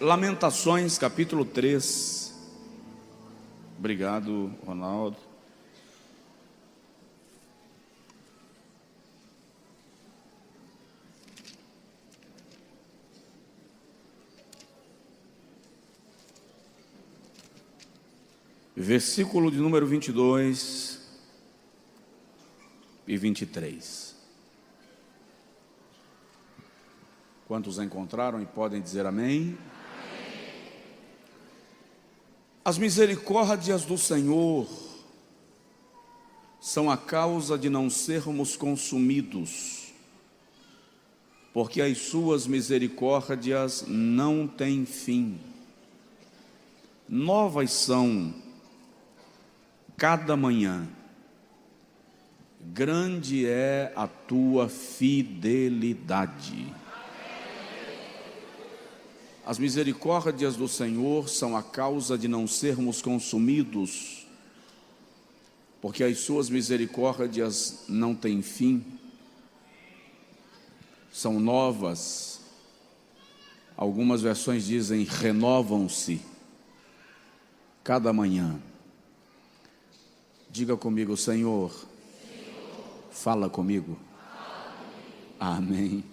Lamentações, capítulo 3. Obrigado, Ronaldo. Versículo de número 22 e 23. Quantos encontraram e podem dizer amém? As misericórdias do Senhor são a causa de não sermos consumidos, porque as suas misericórdias não têm fim. Novas são cada manhã, grande é a tua fidelidade. As misericórdias do Senhor são a causa de não sermos consumidos, porque as suas misericórdias não têm fim, são novas. Algumas versões dizem renovam-se cada manhã. Diga comigo, Senhor, fala comigo. Amém.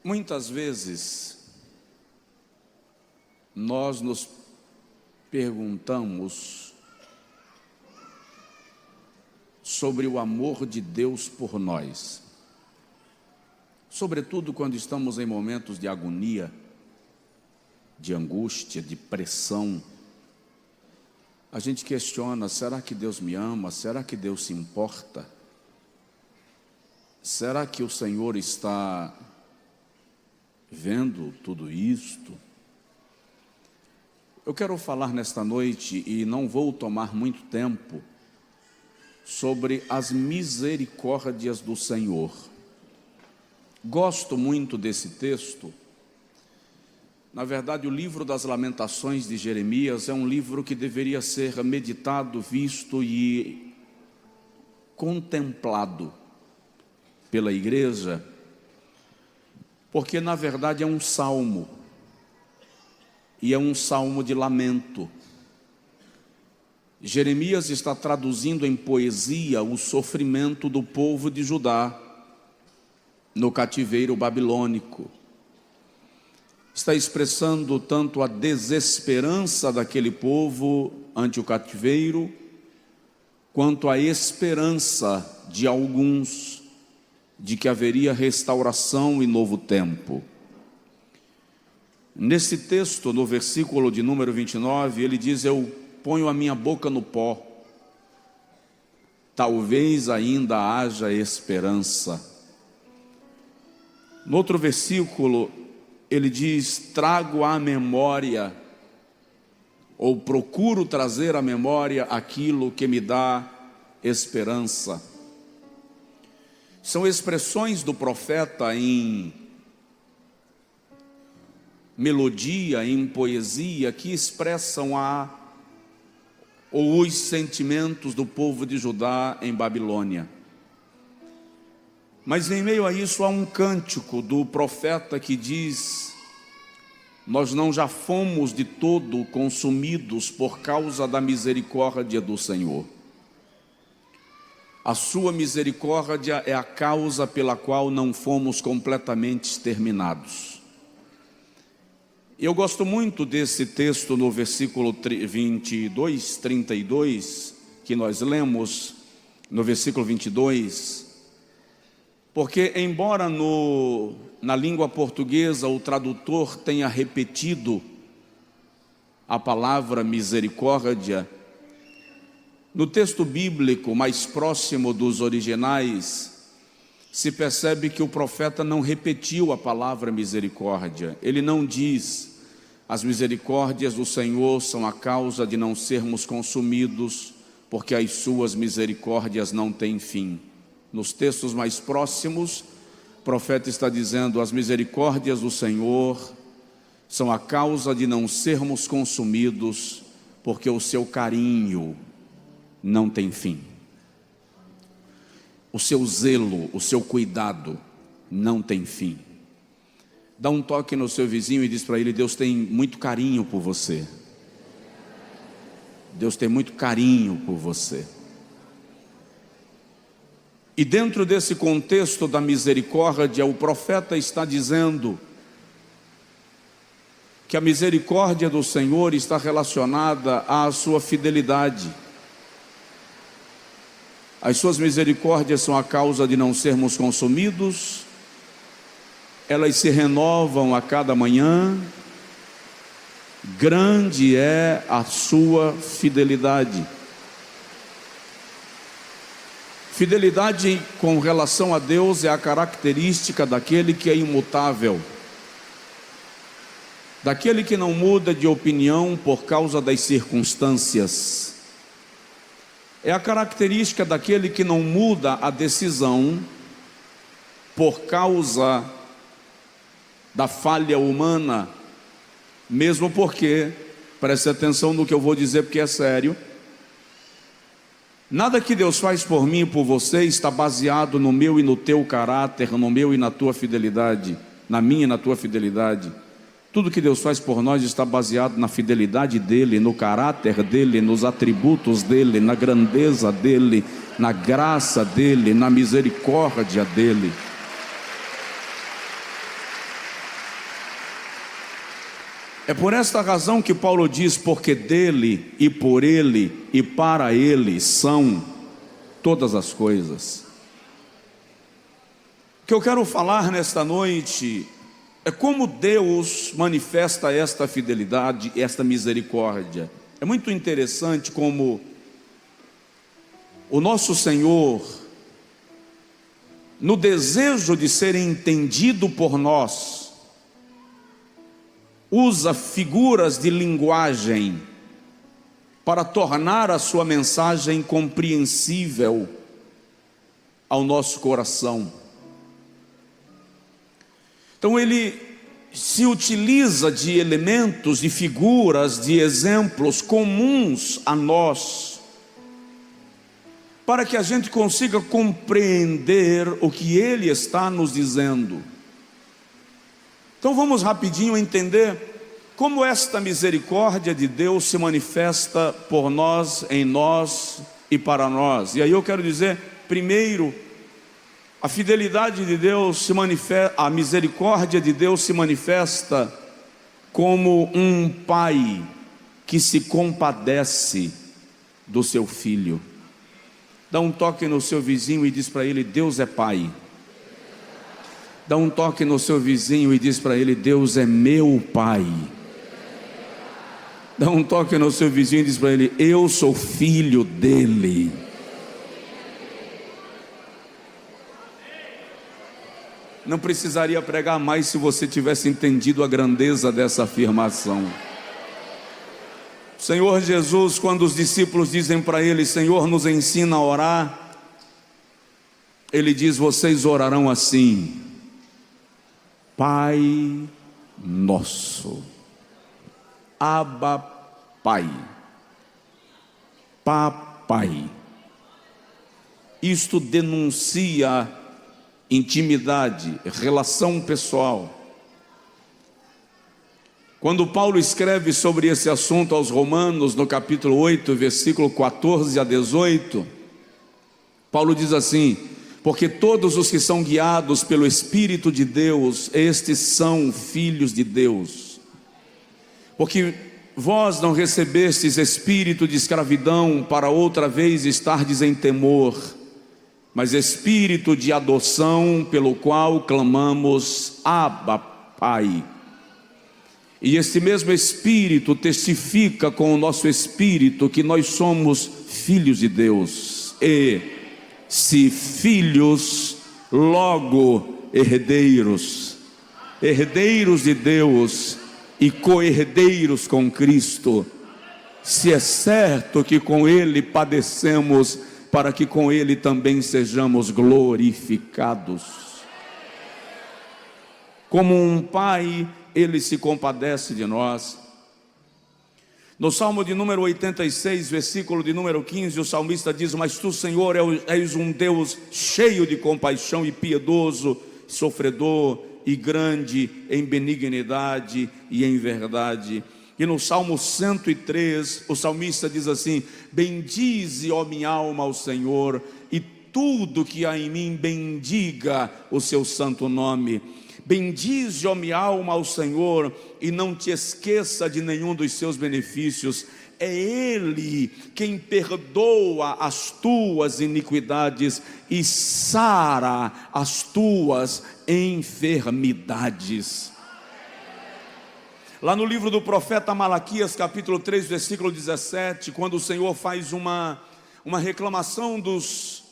Muitas vezes nós nos perguntamos sobre o amor de Deus por nós, sobretudo quando estamos em momentos de agonia, de angústia, de pressão. A gente questiona: será que Deus me ama? Será que Deus se importa? Será que o Senhor está vendo tudo isto? Eu quero falar nesta noite, e não vou tomar muito tempo, sobre as misericórdias do Senhor. Gosto muito desse texto. Na verdade, o livro das Lamentações de Jeremias é um livro que deveria ser meditado, visto e contemplado pela igreja, porque na verdade é um salmo, e é um salmo de lamento. Jeremias está traduzindo em poesia o sofrimento do povo de Judá no cativeiro babilônico. Está expressando tanto a desesperança daquele povo ante o cativeiro, quanto a esperança de alguns de que haveria restauração e novo tempo. Nesse texto, no versículo de número 29, ele diz: eu ponho a minha boca no pó, talvez ainda haja esperança. No outro versículo, ele diz: trago à memória, ou procuro trazer à memória aquilo que me dá esperança. São expressões do profeta em melodia, em poesia, que expressam os sentimentos do povo de Judá em Babilônia. Mas em meio a isso há um cântico do profeta que diz: nós não já fomos de todo consumidos por causa da misericórdia do Senhor. A sua misericórdia é a causa pela qual não fomos completamente exterminados. Eu gosto muito desse texto no versículo 22, 32, que nós lemos no versículo 22, porque embora na língua portuguesa o tradutor tenha repetido a palavra misericórdia, no texto bíblico mais próximo dos originais, se percebe que o profeta não repetiu a palavra misericórdia. Ele não diz: as misericórdias do Senhor são a causa de não sermos consumidos, porque as suas misericórdias não têm fim. Nos textos mais próximos, o profeta está dizendo: as misericórdias do Senhor são a causa de não sermos consumidos, porque o seu carinho não tem fim. O seu zelo, o seu cuidado não tem fim. Dá um toque no seu vizinho e diz para ele: Deus tem muito carinho por você. Deus tem muito carinho por você. E dentro desse contexto da misericórdia, o profeta está dizendo que a misericórdia do Senhor está relacionada à sua fidelidade. As suas misericórdias são a causa de não sermos consumidos, elas se renovam a cada manhã, grande é a sua fidelidade. Fidelidade com relação a Deus é a característica daquele que é imutável, daquele que não muda de opinião por causa das circunstâncias. É a característica daquele que não muda a decisão por causa da falha humana, mesmo porque, preste atenção no que eu vou dizer porque é sério, nada que Deus faz por mim e por você está baseado no meu e no teu caráter, no meu e na tua fidelidade, na minha e na tua fidelidade. Tudo que Deus faz por nós está baseado na fidelidade dEle, no caráter dEle, nos atributos dEle, na grandeza dEle, na graça dEle, na misericórdia dEle. É por esta razão que Paulo diz: porque dele e por ele e para ele são todas as coisas. O que eu quero falar nesta noite é como Deus manifesta esta fidelidade, esta misericórdia. É muito interessante como o nosso Senhor, no desejo de ser entendido por nós, usa figuras de linguagem para tornar a sua mensagem compreensível ao nosso coração. Então ele se utiliza de elementos, de figuras, de exemplos comuns a nós, para que a gente consiga compreender o que ele está nos dizendo. Então vamos rapidinho entender como esta misericórdia de Deus se manifesta por nós, em nós e para nós. E aí eu quero dizer, primeiro, a fidelidade de Deus se manifesta, a misericórdia de Deus se manifesta como um pai que se compadece do seu filho. Dá um toque no seu vizinho e diz para ele: Deus é pai. Dá um toque no seu vizinho e diz para ele: Deus é meu pai. Dá um toque no seu vizinho e diz para ele: eu sou filho dele. Não precisaria pregar mais se você tivesse entendido a grandeza dessa afirmação. O Senhor Jesus, quando os discípulos dizem para ele: Senhor, nos ensina a orar, ele diz: vocês orarão assim: Pai nosso, Abba Pai, Papai. Isto denuncia intimidade, relação pessoal. Quando Paulo escreve sobre esse assunto aos Romanos, no capítulo 8, versículo 14 a 18, Paulo diz assim: porque todos os que são guiados pelo Espírito de Deus, estes são filhos de Deus. Porque vós não recebestes espírito de escravidão para outra vez estardes em temor, mas espírito de adoção, pelo qual clamamos: Abba, Pai. E este mesmo Espírito testifica com o nosso espírito que nós somos filhos de Deus. E se filhos, logo herdeiros, herdeiros de Deus e co-herdeiros com Cristo, se é certo que com Ele padecemos, para que com Ele também sejamos glorificados. Como um pai, Ele se compadece de nós. No Salmo de número 86, versículo de número 15, o salmista diz: mas tu, Senhor, és um Deus cheio de compaixão e piedoso, sofredor e grande em benignidade e em verdade. E no Salmo 103, o salmista diz assim: bendize, ó minha alma, ao Senhor, e tudo que há em mim bendiga o seu santo nome. Bendize, ó minha alma, ao Senhor, e não te esqueça de nenhum dos seus benefícios. É Ele quem perdoa as tuas iniquidades e sara as tuas enfermidades. Lá no livro do profeta Malaquias, capítulo 3, versículo 17, quando o Senhor faz uma reclamação dos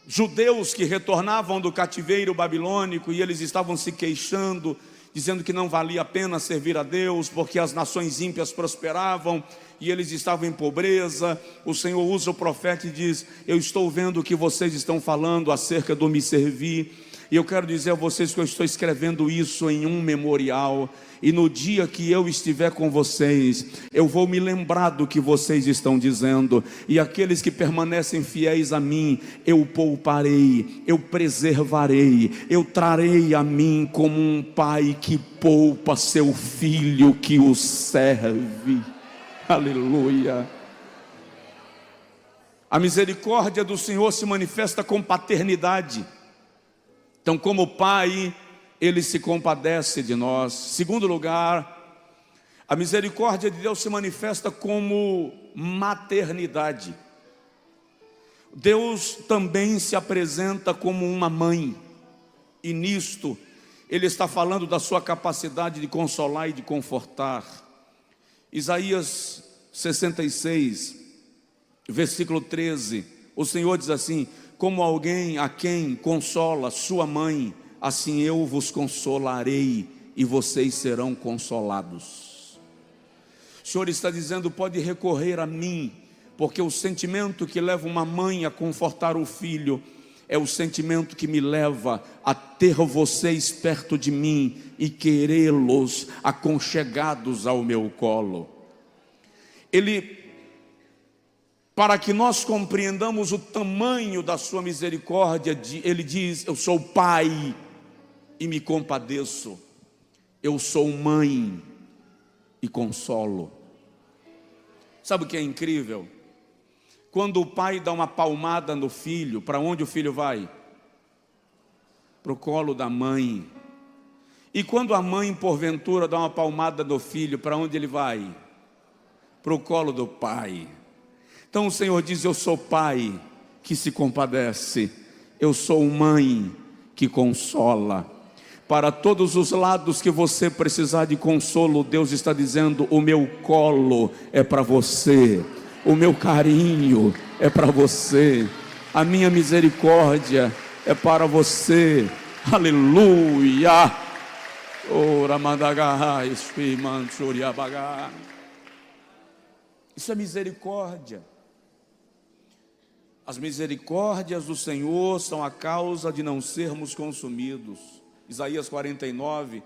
judeus que retornavam do cativeiro babilônico, e eles estavam se queixando, dizendo que não valia a pena servir a Deus, porque as nações ímpias prosperavam e eles estavam em pobreza. O Senhor usa o profeta e diz: eu estou vendo o que vocês estão falando acerca do me servir, e eu quero dizer a vocês que eu estou escrevendo isso em um memorial, e no dia que eu estiver com vocês, eu vou me lembrar do que vocês estão dizendo, e aqueles que permanecem fiéis a mim, eu pouparei, eu preservarei, eu trarei a mim como um pai que poupa seu filho que o serve. Aleluia. A misericórdia do Senhor se manifesta com paternidade. Então, como Pai, Ele se compadece de nós. Segundo lugar, a misericórdia de Deus se manifesta como maternidade. Deus também se apresenta como uma mãe, e nisto Ele está falando da sua capacidade de consolar e de confortar. Isaías 66, versículo 13, o Senhor diz assim: como alguém a quem consola sua mãe, assim eu vos consolarei e vocês serão consolados. O Senhor está dizendo: pode recorrer a mim, porque o sentimento que leva uma mãe a confortar o filho é o sentimento que me leva a ter vocês perto de mim e querê-los aconchegados ao meu colo. Para que nós compreendamos o tamanho da sua misericórdia, Ele diz: eu sou pai e me compadeço, eu sou mãe e consolo. Sabe o que é incrível? Quando o pai dá uma palmada no filho, para onde o filho vai? Para o colo da mãe. E quando a mãe porventura dá uma palmada no filho, para onde ele vai? Para o colo do pai. Então o Senhor diz: eu sou pai que se compadece, eu sou mãe que consola. Para todos os lados que você precisar de consolo, Deus está dizendo: o meu colo é para você, o meu carinho é para você, a minha misericórdia é para você. Aleluia. Isso é misericórdia. As misericórdias do Senhor são a causa de não sermos consumidos. Isaías 49,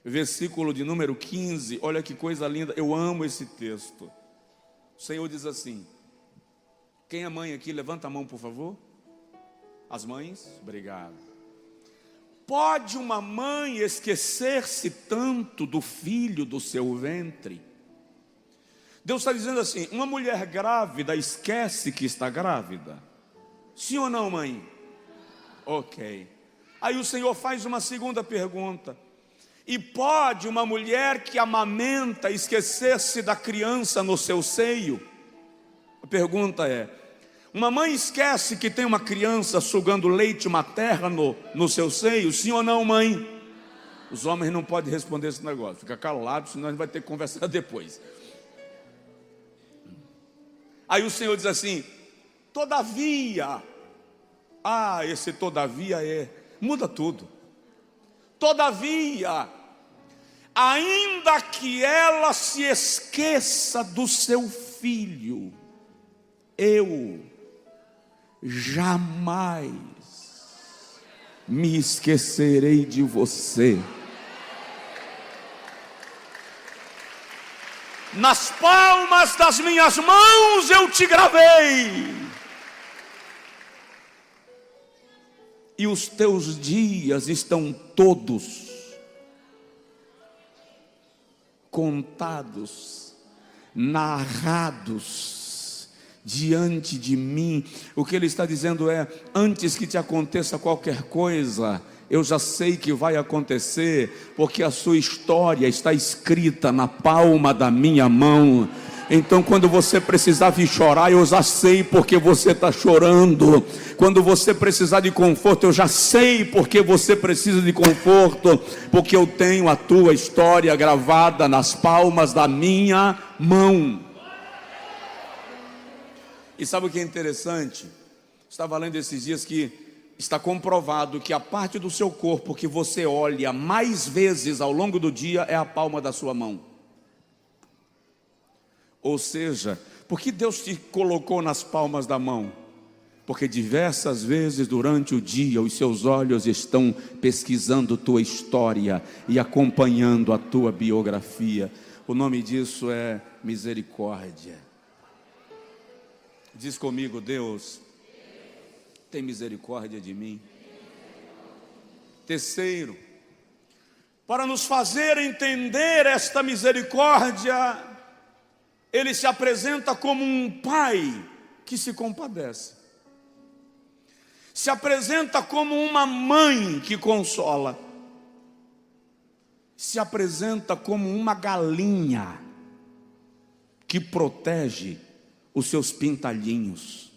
versículo de número 15, olha que coisa linda, eu amo esse texto. O Senhor diz assim: quem é mãe aqui, levanta a mão por favor. As mães, obrigado. Pode uma mãe esquecer-se tanto do filho do seu ventre? Deus está dizendo assim: uma mulher grávida esquece que está grávida? Sim ou não, mãe? Ok. Aí o Senhor faz uma segunda pergunta: e pode uma mulher que amamenta esquecer-se da criança no seu seio? A pergunta é: uma mãe esquece que tem uma criança sugando leite materno no seu seio? Sim ou não, mãe? Os homens não podem responder esse negócio, fica calado, senão a gente vai ter que conversar depois. Aí o Senhor diz assim: todavia, esse todavia muda tudo. Todavia, ainda que ela se esqueça do seu filho, eu jamais me esquecerei de você. Nas palmas das minhas mãos eu te gravei. e os teus dias estão todos contados, narrados diante de mim. O que ele está dizendo é: antes que te aconteça qualquer coisa, eu já sei que vai acontecer, porque a sua história está escrita na palma da minha mão. Então, quando você precisar vir chorar, eu já sei porque você está chorando. Quando você precisar de conforto, eu já sei porque você precisa de conforto, porque eu tenho a tua história gravada nas palmas da minha mão. E sabe o que é interessante? Estava lendo esses dias que está comprovado que a parte do seu corpo que você olha mais vezes ao longo do dia é a palma da sua mão. Ou seja, por que Deus te colocou nas palmas da mão? Porque diversas vezes durante o dia os seus olhos estão pesquisando tua história e acompanhando a tua biografia. O nome disso é misericórdia. Diz comigo: Deus tem misericórdia de mim. Terceiro, para nos fazer entender esta misericórdia, ele se apresenta como um pai que se compadece. Se apresenta como uma mãe que consola. Se apresenta como uma galinha que protege os seus pintalhinhos.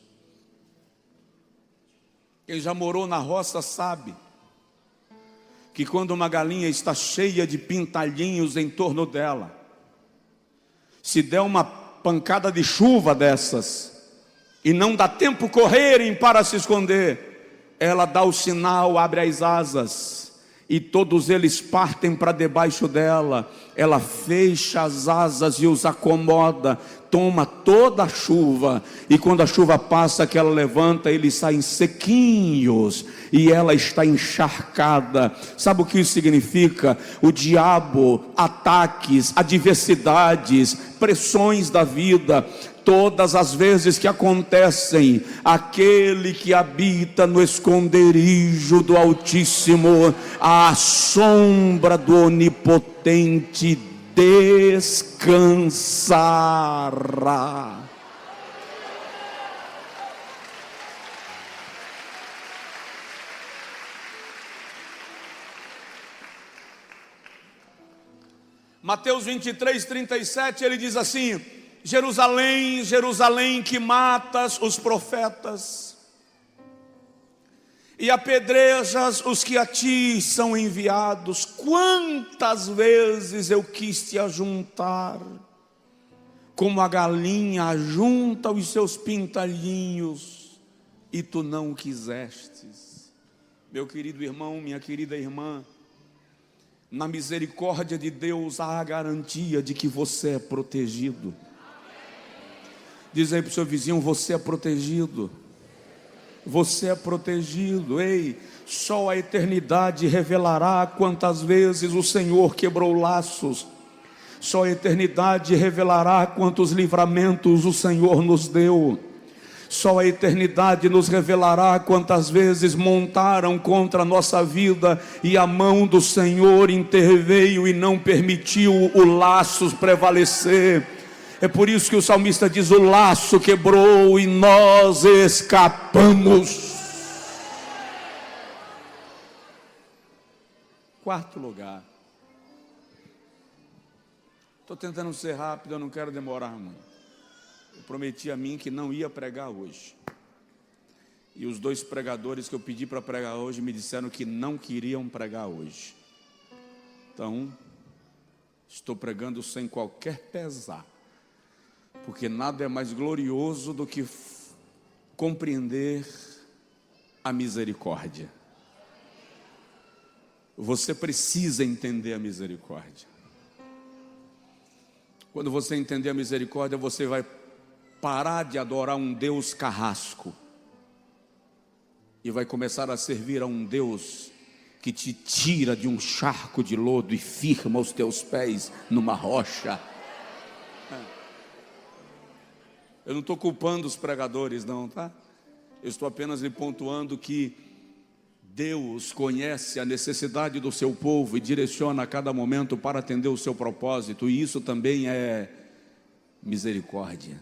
Quem já morou na roça sabe que quando uma galinha está cheia de pintalhinhos em torno dela, se der uma pancada de chuva dessas, e não dá tempo correrem para se esconder, ela dá o sinal, abre as asas, e todos eles partem para debaixo dela. Ela fecha as asas e os acomoda, toma toda a chuva, e quando a chuva passa, que ela levanta, eles saem sequinhos, e ela está encharcada. Sabe o que isso significa? O diabo, ataques, adversidades, pressões da vida, todas as vezes que acontecem, aquele que habita no esconderijo do Altíssimo, à sombra do Onipotente, descansará. Mateus 23, 37, ele diz assim: Jerusalém, Jerusalém, que matas os profetas e apedrejas os que a ti são enviados, quantas vezes eu quis te ajuntar, como a galinha ajunta os seus pintalhinhos, e tu não o quisestes. Meu querido irmão, minha querida irmã, na misericórdia de Deus há a garantia de que você é protegido. Diz aí para o seu vizinho: você é protegido. Você é protegido. Ei, só a eternidade revelará quantas vezes o Senhor quebrou laços. Só a eternidade revelará quantos livramentos o Senhor nos deu. Só a eternidade nos revelará quantas vezes montaram contra a nossa vida e a mão do Senhor interveio e não permitiu o laço prevalecer. É por isso que o salmista diz: o laço quebrou e nós escapamos. Quarto lugar. Estou tentando ser rápido, eu não quero demorar muito. Eu prometi a mim que não ia pregar hoje. E os dois pregadores que eu pedi para pregar hoje me disseram que não queriam pregar hoje. Então, estou pregando sem qualquer pesar. Porque nada é mais glorioso do que compreender a misericórdia. Você precisa entender a misericórdia. Quando você entender a misericórdia, você vai parar de adorar um Deus carrasco e vai começar a servir a um Deus que te tira de um charco de lodo e firma os teus pés numa rocha. Eu não estou culpando os pregadores não, tá? Eu estou apenas lhe pontuando que Deus conhece a necessidade do seu povo e direciona a cada momento para atender o seu propósito, e isso também é misericórdia.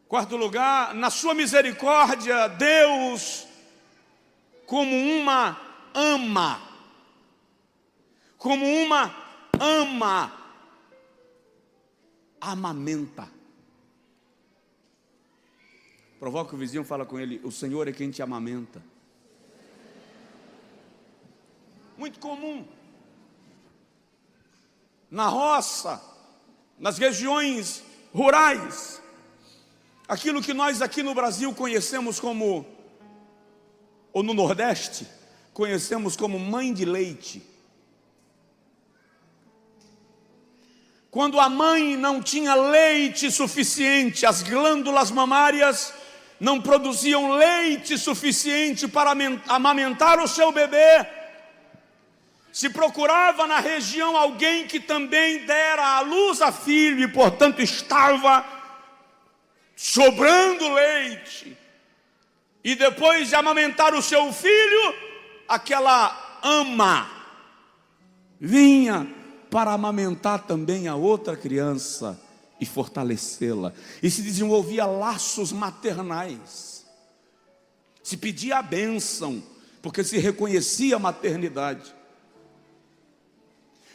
Quarto lugar, na sua misericórdia, Deus, como uma ama, amamenta. Provoca o vizinho, fala com ele: o Senhor é quem te amamenta. Muito comum na roça, nas regiões rurais, aquilo que nós aqui no Brasil conhecemos como, ou no Nordeste, conhecemos como mãe de leite. Quando a mãe não tinha leite suficiente, as glândulas mamárias não produziam leite suficiente para amamentar o seu bebê, se procurava na região alguém que também dera à luz a filho e, portanto, estava sobrando leite. E depois de amamentar o seu filho, aquela ama vinha para amamentar também a outra criança e fortalecê-la. E se desenvolvia laços maternais. Se pedia a bênção, porque se reconhecia a maternidade.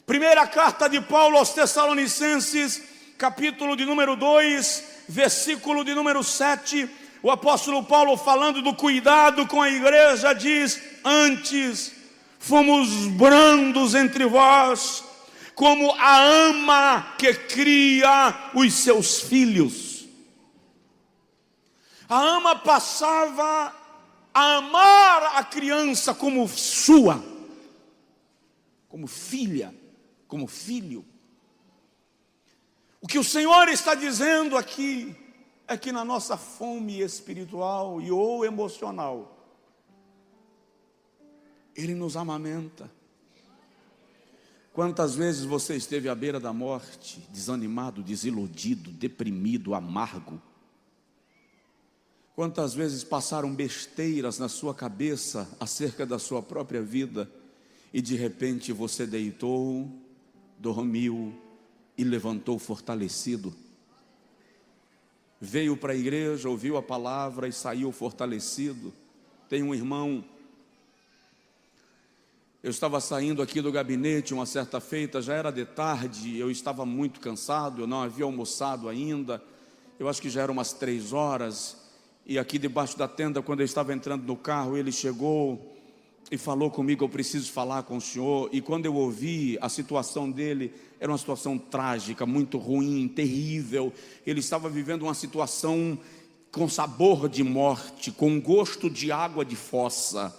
Primeira carta de Paulo aos Tessalonicenses, capítulo de número 2, versículo de número 7, o apóstolo Paulo, falando do cuidado com a igreja, diz: antes fomos brandos entre vós, como a ama que cria os seus filhos. A ama passava a amar a criança como sua, como filha, como filho. O que o Senhor está dizendo aqui é que na nossa fome espiritual e ou emocional, Ele nos amamenta. Quantas vezes você esteve à beira da morte, desanimado, desiludido, deprimido, amargo? Quantas vezes passaram besteiras na sua cabeça acerca da sua própria vida e de repente você deitou, dormiu e levantou fortalecido? Veio para a igreja, ouviu a palavra e saiu fortalecido. Tem um irmão. Eu estava saindo aqui do gabinete uma certa feita, já era de tarde, eu estava muito cansado, eu não havia almoçado ainda, eu acho que já eram umas 3 horas, e aqui debaixo da tenda, quando eu estava entrando no carro, ele chegou e falou comigo: eu preciso falar com o senhor. E quando eu ouvi, a situação dele era uma situação trágica, muito ruim, terrível. Ele estava vivendo uma situação com sabor de morte, com gosto de água de fossa.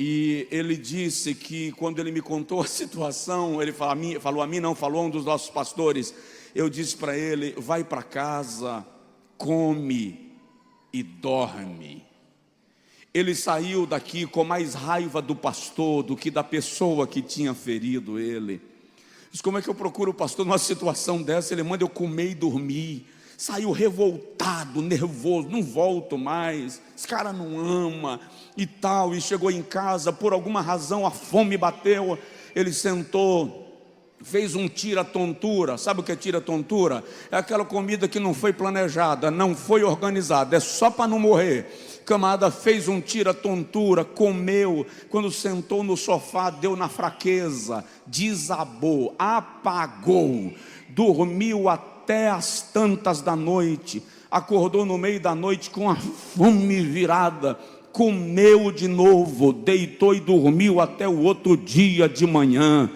E ele disse que quando ele me contou a situação, ele falou a um dos nossos pastores. Eu disse para ele: vai para casa, come e dorme. Ele saiu daqui com mais raiva do pastor do que da pessoa que tinha ferido ele. Disse: como é que eu procuro o pastor numa situação dessa? Ele manda eu comer e dormir. Saiu revoltado, nervoso, não volto mais, esse cara não ama e tal. E chegou em casa, por alguma razão a fome bateu, ele sentou, fez um tira-tontura. Sabe o que é tira-tontura? É aquela comida que não foi planejada, não foi organizada, é só para não morrer. Camarada fez um tira-tontura, comeu, quando sentou no sofá, deu na fraqueza, desabou, apagou, dormiu até as tantas da noite, acordou no meio da noite com a fome virada, comeu de novo, deitou e dormiu até o outro dia de manhã,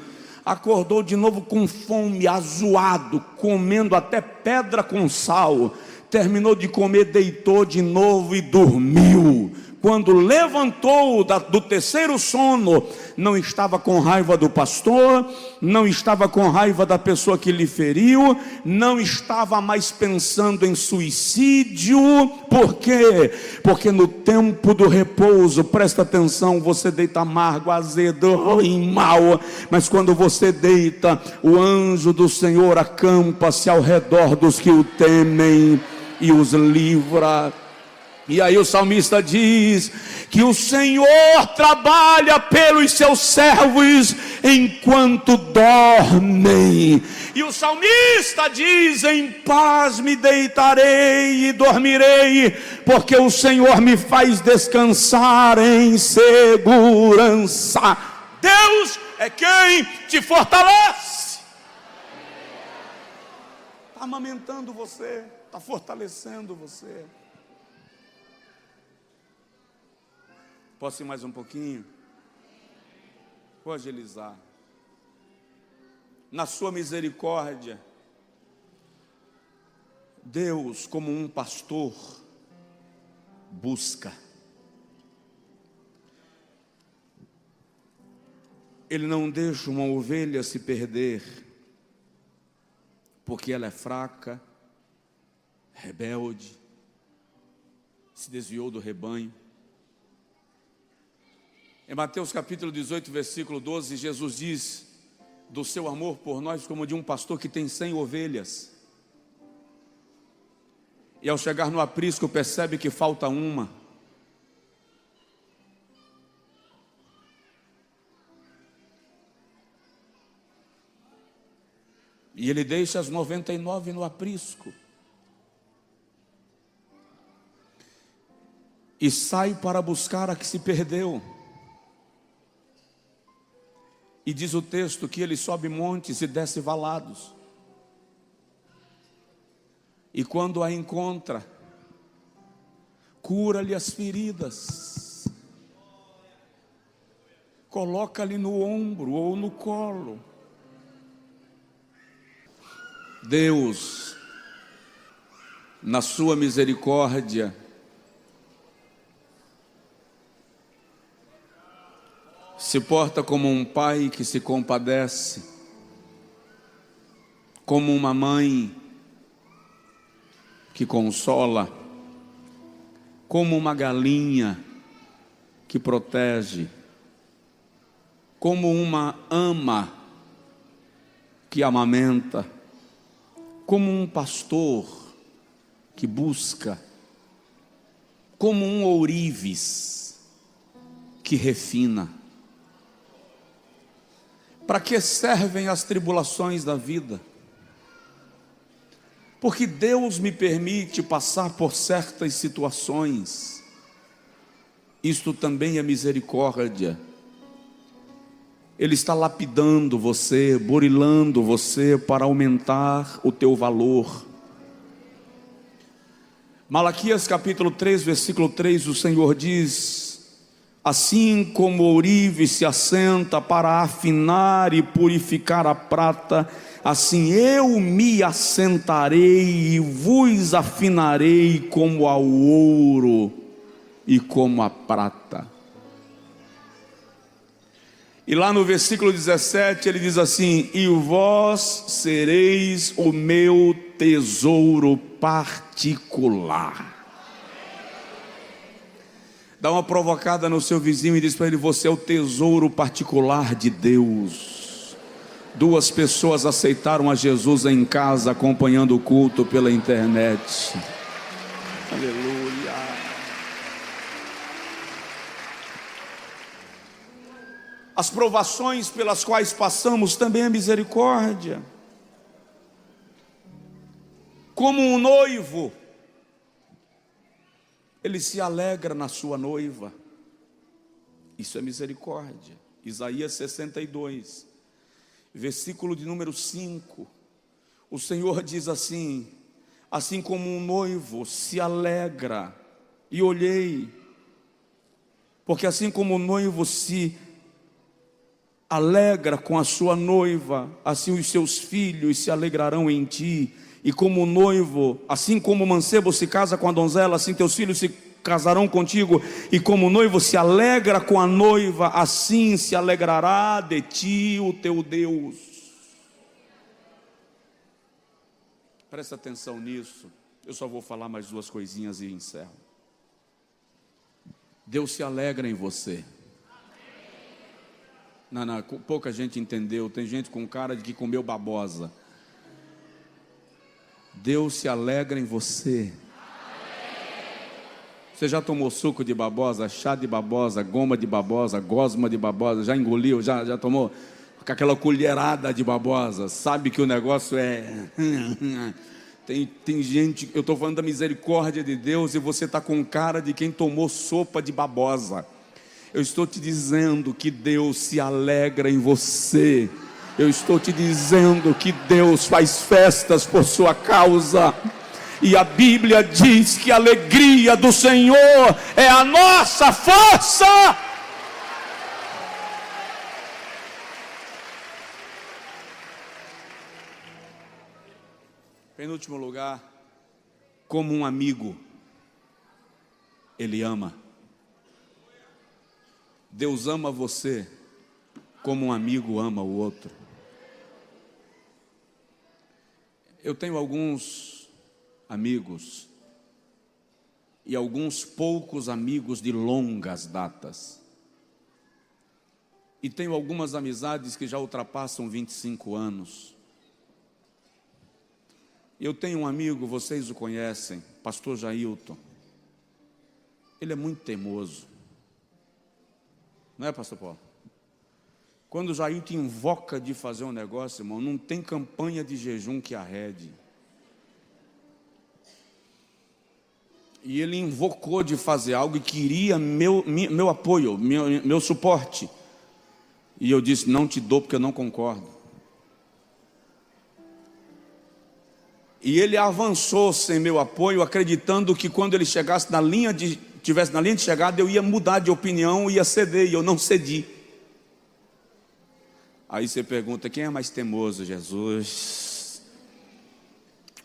acordou de novo com fome, azoado, comendo até pedra com sal, terminou de comer, deitou de novo e dormiu. Quando levantou do terceiro sono, não estava com raiva do pastor, não estava com raiva da pessoa que lhe feriu, não estava mais pensando em suicídio. Por quê? Porque no tempo do repouso, presta atenção, você deita amargo, azedo, ruim, mal, mas quando você deita, o anjo do Senhor acampa-se ao redor dos que o temem e os livra. E aí o salmista diz que o Senhor trabalha pelos seus servos enquanto dormem. E o salmista diz: em paz me deitarei e dormirei, porque o Senhor me faz descansar em segurança. Deus é quem te fortalece. Está amamentando você, está fortalecendo você. Posso ir mais um pouquinho? Vou agilizar. Na sua misericórdia, Deus, como um pastor, busca. Ele não deixa uma ovelha se perder, porque ela é fraca, rebelde, se desviou do rebanho. Em Mateus capítulo 18, versículo 12, Jesus diz do seu amor por nós como de um pastor que tem 100 ovelhas. E ao chegar no aprisco percebe que falta uma. E ele deixa as 99 no aprisco. E sai para buscar a que se perdeu. E diz o texto que ele sobe montes e desce valados. E quando a encontra, cura-lhe as feridas, coloca-lhe no ombro ou no colo. Deus, na sua misericórdia, se porta como um pai que se compadece, como uma mãe que consola, como uma galinha que protege, como uma ama que amamenta, como um pastor que busca, como um ourives que refina. Para que servem as tribulações da vida? Porque Deus me permite passar por certas situações. Isto também é misericórdia. Ele está lapidando você, burilando você para aumentar o teu valor. Malaquias capítulo 3, versículo 3, o Senhor diz: assim como o ourives se assenta para afinar e purificar a prata, assim eu me assentarei e vos afinarei como ao ouro e como a prata. E lá no versículo 17 ele diz assim: e vós sereis o meu tesouro particular. Dá uma provocada no seu vizinho e diz para ele: você é o tesouro particular de Deus. 2 pessoas aceitaram a Jesus em casa, acompanhando o culto pela internet. Aleluia. As provações pelas quais passamos também é misericórdia. Como um noivo, ele se alegra na sua noiva. Isso é misericórdia. Isaías 62, versículo de número 5. O Senhor diz assim: assim como um noivo se alegra, e olhei, porque assim como o noivo se alegra com a sua noiva, assim os seus filhos se alegrarão em ti. E como o noivo, assim como o mancebo se casa com a donzela, assim teus filhos se casarão contigo. E como o noivo se alegra com a noiva, assim se alegrará de ti o teu Deus. Presta atenção nisso. Eu só vou falar mais 2 coisinhas e encerro. Deus se alegra em você. Não, pouca gente entendeu. Tem gente com cara de que comeu babosa. Deus se alegra em você. Você já tomou suco de babosa, chá de babosa, goma de babosa, gosma de babosa? Já engoliu? Já tomou? Com aquela colherada de babosa? Sabe que o negócio é... Tem gente... Eu estou falando da misericórdia de Deus e você está com cara de quem tomou sopa de babosa. Eu estou te dizendo que Deus se alegra em você. Eu estou te dizendo que Deus faz festas por sua causa. E a Bíblia diz que a alegria do Senhor é a nossa força. Penúltimo lugar, como um amigo, Ele ama. Deus ama você como um amigo ama o outro. Eu tenho alguns amigos e alguns poucos amigos de longas datas. E tenho algumas amizades que já ultrapassam 25 anos. Eu tenho um amigo, vocês o conhecem, pastor Jailton. Ele é muito teimoso. Não é, pastor Paulo? Quando o Jailton invoca de fazer um negócio, irmão, não tem campanha de jejum que arrede. E ele invocou de fazer algo e queria meu apoio, meu suporte. E eu disse, não te dou porque eu não concordo. E ele avançou sem meu apoio, acreditando que quando ele estivesse na linha de chegada, eu ia mudar de opinião, ia ceder, e eu não cedi. Aí você pergunta, quem é mais teimoso? Jesus.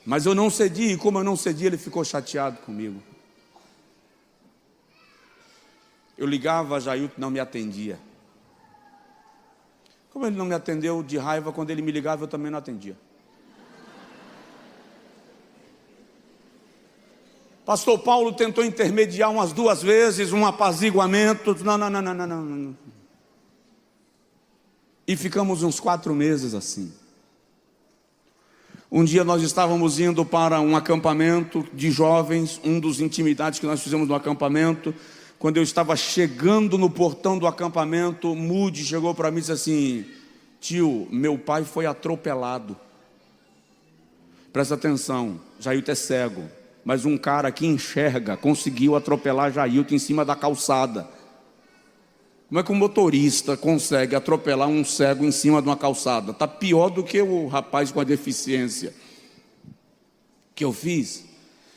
Mas eu não cedi, e como eu não cedi, ele ficou chateado comigo. Eu ligava, a Jailton não me atendia. Como ele não me atendeu de raiva, quando ele me ligava, eu também não atendia. Pastor Paulo tentou intermediar umas 2 vezes, um apaziguamento. Não. E ficamos uns 4 meses assim. Um dia nós estávamos indo para um acampamento de jovens, um dos intimidades que nós fizemos no acampamento. Quando eu estava chegando no portão do acampamento, Moody chegou para mim e disse assim, tio, meu pai foi atropelado. Presta atenção, Jailton é cego. Mas um cara que enxerga conseguiu atropelar Jailton em cima da calçada. Como é que um motorista consegue atropelar um cego em cima de uma calçada? Está pior do que o rapaz com a deficiência. O que eu fiz?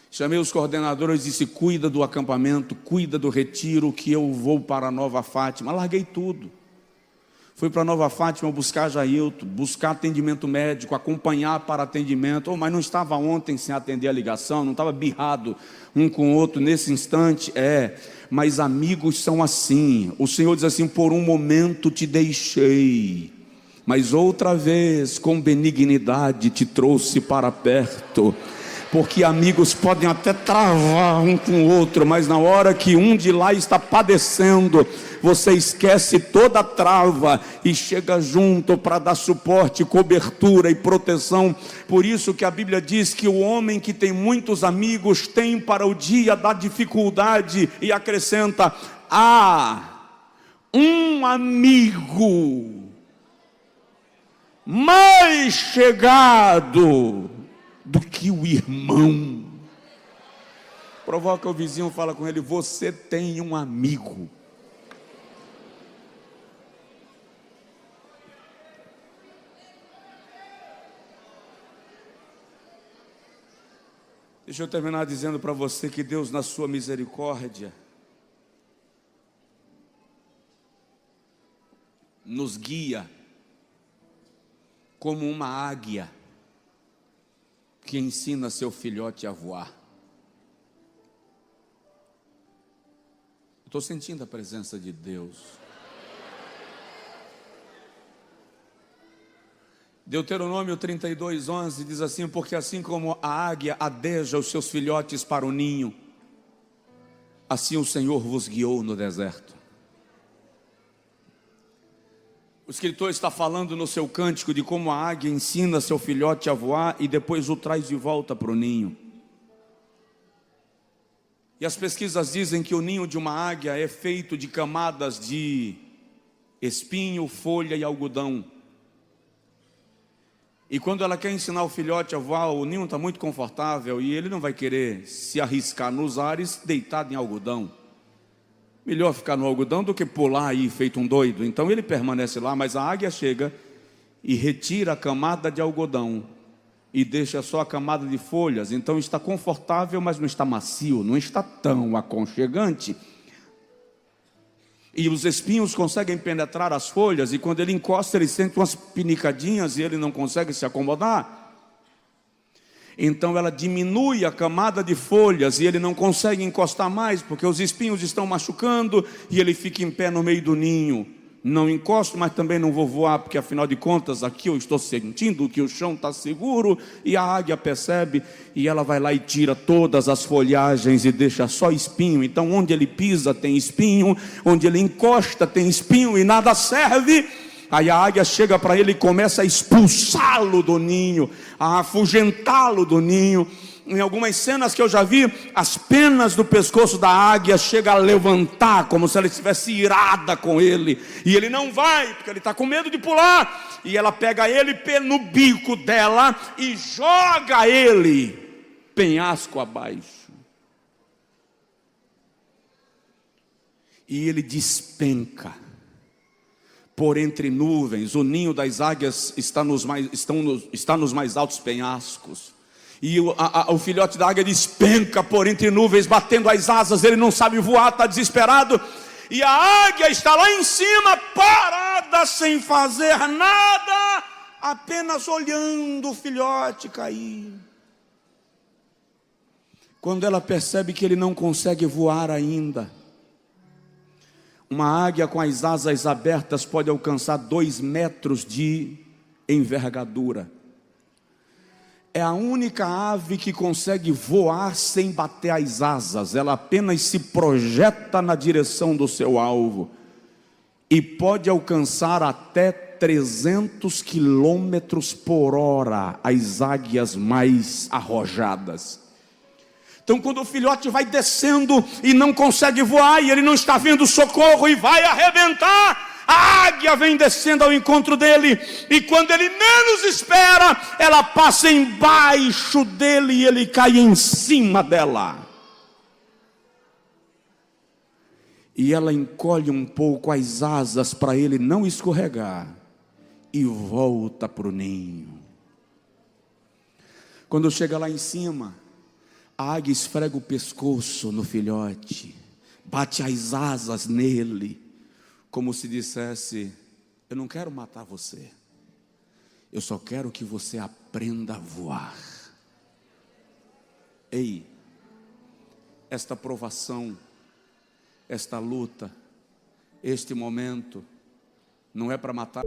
Chamei os coordenadores e disse, cuida do acampamento, cuida do retiro, que eu vou para a Nova Fátima. Larguei tudo. Fui para Nova Fátima buscar Jailton, buscar atendimento médico, acompanhar para atendimento. Mas não estava ontem sem atender a ligação, não estava birrado um com o outro nesse instante. Mas amigos são assim. O Senhor diz assim, por um momento te deixei, mas outra vez com benignidade te trouxe para perto. Porque amigos podem até travar um com o outro, mas na hora que um de lá está padecendo, você esquece toda a trava e chega junto para dar suporte, cobertura e proteção. Por isso que a Bíblia diz que o homem que tem muitos amigos tem para o dia da dificuldade, e acrescenta, um amigo mais chegado do que o irmão. Provoca o vizinho, fala com ele, você tem um amigo. Deixa eu terminar dizendo para você que Deus, na sua misericórdia, nos guia como uma águia que ensina seu filhote a voar. Estou sentindo a presença de Deus. Deuteronômio 32:11 diz assim, porque assim como a águia adeja os seus filhotes para o ninho, assim o Senhor vos guiou no deserto. O escritor está falando no seu cântico de como a águia ensina seu filhote a voar e depois o traz de volta para o ninho. E as pesquisas dizem que o ninho de uma águia é feito de camadas de espinho, folha e algodão. E quando ela quer ensinar o filhote a voar, o ninho está muito confortável e ele não vai querer se arriscar nos ares deitado em algodão. Melhor ficar no algodão do que pular aí feito um doido. Então ele permanece lá, mas a águia chega e retira a camada de algodão e deixa só a camada de folhas. Então está confortável, mas não está macio, não está tão aconchegante. E os espinhos conseguem penetrar as folhas, e quando ele encosta, ele sente umas pinicadinhas e ele não consegue se acomodar. Então ela diminui a camada de folhas e ele não consegue encostar mais, porque os espinhos estão machucando, e ele fica em pé no meio do ninho. Não encosto, mas também não vou voar, porque afinal de contas aqui eu estou sentindo que o chão está seguro. E a águia percebe, e ela vai lá e tira todas as folhagens e deixa só espinho. Então onde ele pisa tem espinho, onde ele encosta tem espinho e nada serve. Aí a águia chega para ele e começa a expulsá-lo do ninho, a afugentá-lo do ninho. Em algumas cenas que eu já vi, as penas do pescoço da águia chega a levantar, como se ela estivesse irada com ele. E ele não vai, porque ele está com medo de pular. E ela pega ele no bico dela e joga ele penhasco abaixo. E ele despenca por entre nuvens. O ninho das águias está nos mais altos penhascos. E o filhote da águia despenca por entre nuvens, batendo as asas. Ele não sabe voar, está desesperado. E a águia está lá em cima, parada, sem fazer nada, apenas olhando o filhote cair. Quando ela percebe que ele não consegue voar ainda, uma águia com as asas abertas pode alcançar 2 metros de envergadura. É a única ave que consegue voar sem bater as asas. Ela apenas se projeta na direção do seu alvo. E pode alcançar até 300 quilômetros por hora as águias mais arrojadas. Então quando o filhote vai descendo e não consegue voar, e ele não está vendo socorro e vai arrebentar, a águia vem descendo ao encontro dele, e quando ele menos espera, ela passa embaixo dele e ele cai em cima dela. E ela encolhe um pouco as asas para ele não escorregar e volta para o ninho. Quando chega lá em cima, a águia esfrega o pescoço no filhote, bate as asas nele, como se dissesse: eu não quero matar você, eu só quero que você aprenda a voar. Ei, esta provação, esta luta, este momento, não é para matar.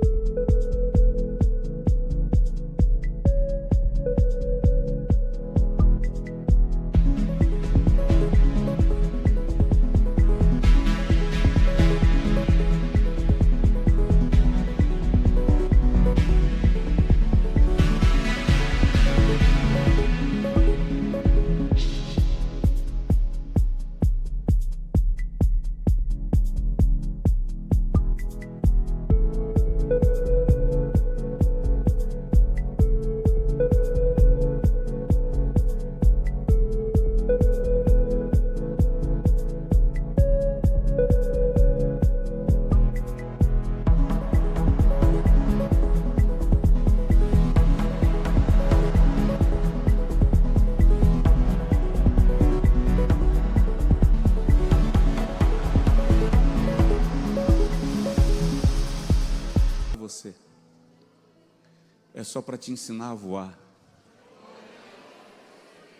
Você é só para te ensinar a voar.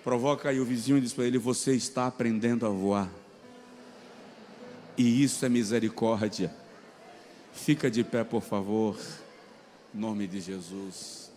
Provoca aí o vizinho e diz para ele: você está aprendendo a voar, e isso é misericórdia. Fica de pé, por favor, em nome de Jesus.